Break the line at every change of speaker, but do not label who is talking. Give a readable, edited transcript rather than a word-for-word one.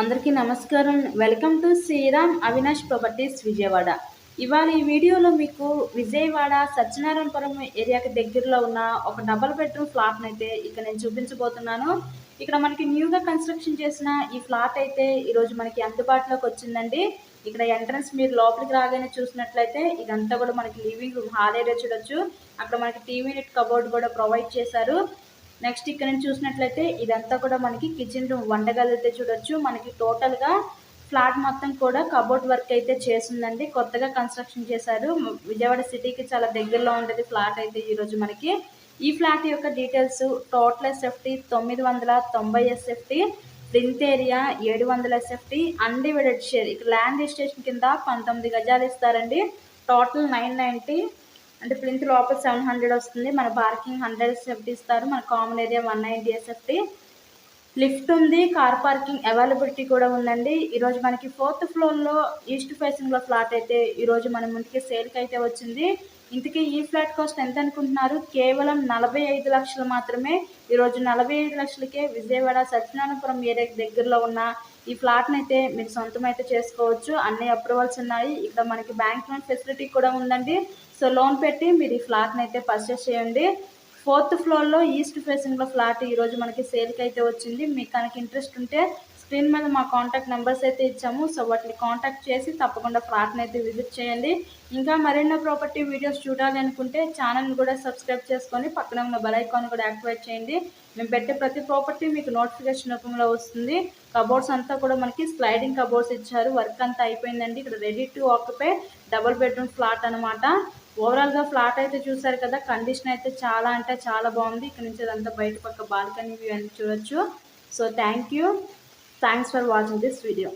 అందరికీ నమస్కారం. Welcome to Sriram Avinash properties Vijayawada. ఇవాళ ఈ వీడియోలో మీకు విజయవాడ సత్యనారాయణపురం ఏరియాకి దగ్గరలో ఉన్న ఒక డబుల్ బెడ్రూమ్ ఫ్లాట్ని అయితే ఇక్కడ నేను చూపించబోతున్నాను. ఇక్కడ మనకి న్యూగా కన్స్ట్రక్షన్ చేసిన ఈ ఫ్లాట్ అయితే ఈరోజు మనకి అందుబాటులోకి వచ్చిందండి. ఇక్కడ ఎంట్రన్స్ మీరు లోపలికి రాగానే చూసినట్లయితే ఇదంతా కూడా మనకి లివింగ్ రూమ్, హాల్ ఏరియా చూడొచ్చు. అక్కడ మనకి టీవీ నెట్ కబోర్డ్ కూడా ప్రొవైడ్ చేశారు. నెక్స్ట్ ఇక్కడ నుంచి చూసినట్లయితే ఇదంతా కూడా మనకి కిచెన్ రూమ్, వంటగది అయితే చూడొచ్చు. మనకి టోటల్గా ఫ్లాట్ మొత్తం కూడా కబోర్డ్ వర్క్ అయితే చేసిందండి. కొత్తగా కన్స్ట్రక్షన్ చేశారు. విజయవాడ సిటీకి చాలా దగ్గరలో ఉండేది ఫ్లాట్ అయితే ఈరోజు మనకి. ఈ ఫ్లాట్ యొక్క details total SFT 990 SFT, print area 700 SFT, undivided share. ఇక్కడ ల్యాండ్ రిజిస్ట్రేషన్ కింద 19 గజాలు ఇస్తారండి. టోటల్ 990 అంటే ప్లింత్ లోపల 700 వస్తుంది. మన పార్కింగ్ 100 ఎస్ఎఫ్టీ ఇస్తారు. మన కామన్ ఏరియా 190 ఎస్ఎఫ్టీ. లిఫ్ట్ ఉంది, కార్ పార్కింగ్ అవైలబిలిటీ కూడా ఉందండి. ఈరోజు మనకి 4th ఫ్లోర్లో ఈస్ట్ ఫేసింగ్లో ఫ్లాట్ అయితే ఈరోజు మన ముందుకి సేల్కి అయితే వచ్చింది. ఇంతకీ ఈ ఫ్లాట్ కాస్ట్ ఎంత అనుకుంటున్నారు? కేవలం 45 లక్షలు మాత్రమే. ఈరోజు 45 లక్షలకే విజయవాడ సత్యనారాయణపురం ఏరియాకి దగ్గరలో ఉన్న ఈ ఫ్లాట్ని అయితే మీరు సొంతం అయితే చేసుకోవచ్చు. అన్ని అప్రూవల్స్ ఉన్నాయి. ఇక్కడ మనకి బ్యాంక్ లోన్ ఫెసిలిటీ కూడా ఉందండి. సో లోన్ పెట్టి మీరు ఈ ఫ్లాట్ని అయితే పర్చేస్ చేయండి. 4th ఫ్లోర్లో ఈస్ట్ ఫేసింగ్లో ఫ్లాట్ ఈరోజు మనకి సేల్కి అయితే వచ్చింది. మీకు కనుక ఇంట్రెస్ట్ ఉంటే స్క్రీన్ మీద మా కాంటాక్ట్ నెంబర్స్ అయితే ఇచ్చాము. సో వాటిని కాంటాక్ట్ చేసి తప్పకుండా ఫ్లాట్ని అయితే విజిట్ చేయండి. ఇంకా మరెన్నో ప్రాపర్టీ వీడియోస్ చూడాలి అనుకుంటే ఛానల్ని కూడా సబ్స్క్రైబ్ చేసుకొని పక్కన ఉన్న బెల్ ఐకాన్ కూడా యాక్టివేట్ చేయండి. మేము పెట్టే ప్రతి ప్రాపర్టీ మీకు నోటిఫికేషన్ రూపంలో వస్తుంది. కబోర్డ్స్ అంతా కూడా మనకి స్లైడింగ్ కబోర్డ్స్ ఇచ్చారు. వర్క్ అంతా అయిపోయిందండి. ఇక్కడ ready to occupy double bedroom flat అనమాట. ఓవరాల్గా ఫ్లాట్ అయితే చూసారు కదా, కండిషన్ అయితే చాలా అంటే చాలా బాగుంది. ఇక్కడ నుంచి అదంతా బయట పక్క బాల్కనీ వ్యూ అని చూడొచ్చు. So thanks for watching this video.